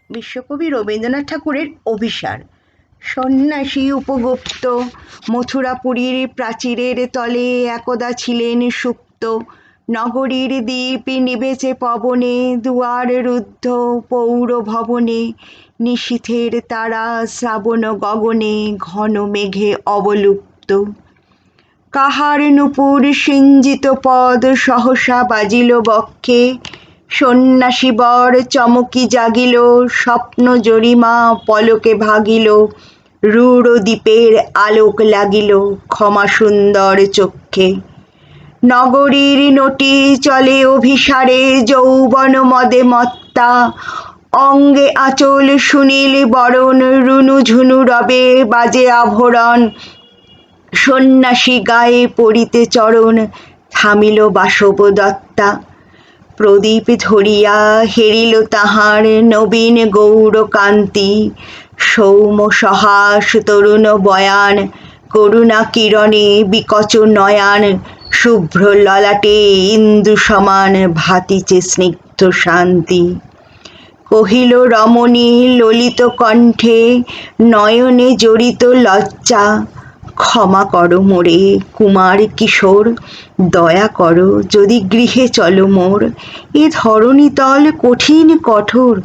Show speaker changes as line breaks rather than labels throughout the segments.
বিশ্বকবি রবীন্দ্রনাথ ঠাকুরের অভিসার। সন্ন্যাসী উপগুপ্ত মথুরাপুরীর প্রাচীরের তলে একদা ছিলেন সুপ্ত। নগরীর দ্বীপ নিভেছে পবনে, দুয়ার রুদ্ধ পৌর ভবনে। নিশীথের তারা শ্রাবণ গগনে, ঘন মেঘে অবলুপ্ত। কাহার নূপুর সিঞ্জিত পদ সহসা বাজিল বক্ষে। সন্ন্যাসী বর চমকি জাগিল, স্বপ্ন জরিমা পলকে ভাগিল। রূঢ় দ্বীপের আলোক লাগিল ক্ষমা সুন্দর চক্ষে। নগরীর নটি চলে অভিসারে, যৌবন মদে মত্তা। অঙ্গে আঁচল সুনীল বরণ, রুনু ঝুনু রবে বাজে আভরণ। সন্ন্যাসী গায়ে পড়িতে চরণ, থামিল বাসব দত্তা। প্রদীপ ধরিয়া হেরিল তাহার নবীন গৌর কান্তি। সৌম্য সহাস তরুণ বয়ান, করুণা কিরণে বিকচ নয়ান। শুভ্র ললাটে ইন্দু সমান, ভাতিছে স্নিগ্ধ শান্তি। কহিল রমণী ললিত কণ্ঠে, নয়নে জড়িত লজ্জা। ক্ষমা করো মোরে কুমার কিশোর, দয়া করো যদি গৃহে চলো মোর। এ ধরণীতল কঠিন কঠোর,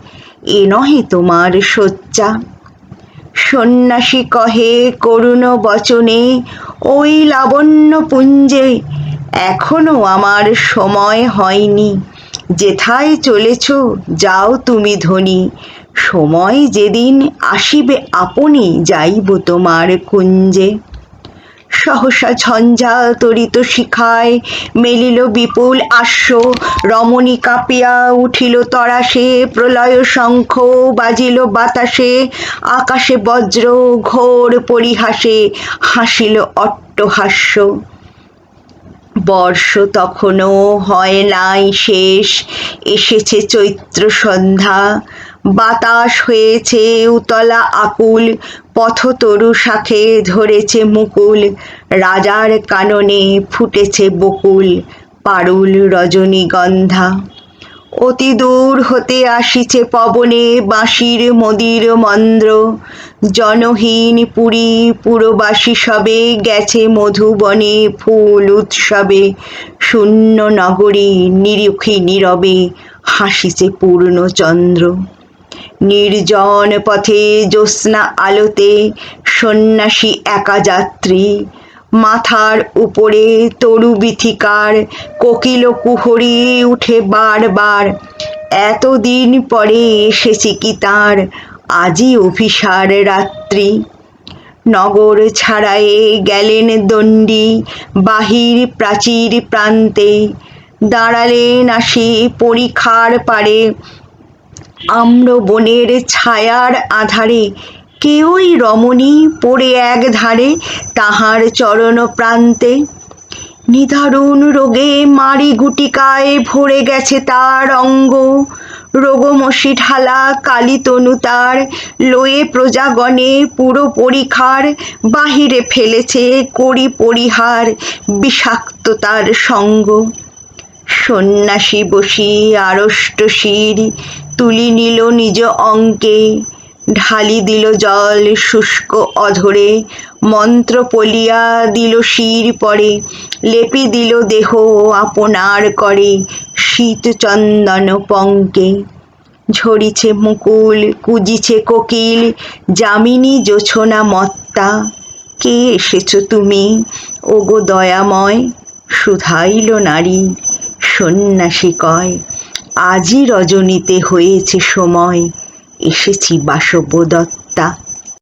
এ নহে তোমার শয্যা। সন্ন্যাসী কহে করুণ বচনে, ওই লাবণ্য পুঞ্জে। এখনো আমার সময় হয়নি, যেথায় চলেছ যাও তুমি ধনী। সময় যেদিন আসিবে আপনি, যাইব তোমার কুঞ্জে। সহসা ঝঞ্ঝা তরিত শিখায় মেলিল বিপুল আশ্ব। রমণী কাঁপিয়া উঠিল তরাসে, প্রলয় শঙ্খ বাজিল বাতাসে। আকাশে বজ্র ঘোর পরিহাসে, হাসিল অট্টহাস্য। বর্ষ তখনও হয় নাই শেষ, এসেছে চৈত্র সন্ধ্যা। বাতাস হয়েছে উতলা আকুল, পথতরু শাখে ধরেছে মুকুল। রাজার কাননে ফুটেছে বকুল, পারুল রজনীগন্ধা। অতি দূর হতে আসিছে পবনে বাঁশির মদির মন্দ্র। জনহীন পুরী পুরবাসী সবে, গেছে মধুবনে ফুল উৎসবে। শূন্য নগরী নিরিখে নীরবে, হাসিছে পূর্ণচন্দ্র। নির্জন পথে জ্যোৎস্না আলোতে, সন্ন্যাসী একা যাত্রী। মাথার উপরে তরু বীথিকার, কোকিল কুহরি উঠে বার বার। এতদিন পরে এসেছে কি তার, আজই অভিসার রাত্রি। নগর ছাড়ায়ে গেলেন দণ্ডী, বাহির প্রাচীর প্রান্তে। দাঁড়ালেন আসি পরিখার পারে, আম্র বনের ছায়ার আধারে। কেউই রমণী পড়ে এক ধারে, তাহার চরণ প্রান্তে। নিদারুণ রোগে মারি গুটিকায়, ভরে গেছে তার অঙ্গ। রোগমসি ঢালা কালী তনু তার, লয়ে প্রজাগণে পুরো পরিখার। বাহিরে ফেলেছে করি পরিহার, বিষাক্ত তার সঙ্গ। সন্ন্যাসী বসি আড়ষ্ট শির, তুলি নিল নিজ অঙ্কে। ঢালি দিল জল শুষ্ক অধরে, মন্ত্র পলিয়া দিল শির পরে। লেপি দিল দেহ আপনার করে, শীত চন্দন পঙ্কে। ঝরিছে মুকুল কুজিছে কোকিল, যামিনী জোছনা মত্তা। কে এসেছ তুমি ওগো দয়াময়, শুধাইল নারী। সন্ন্যাসী কয়, আজই রজনীতে হয়েছে সময়, এসেছি বাসব দত্তা।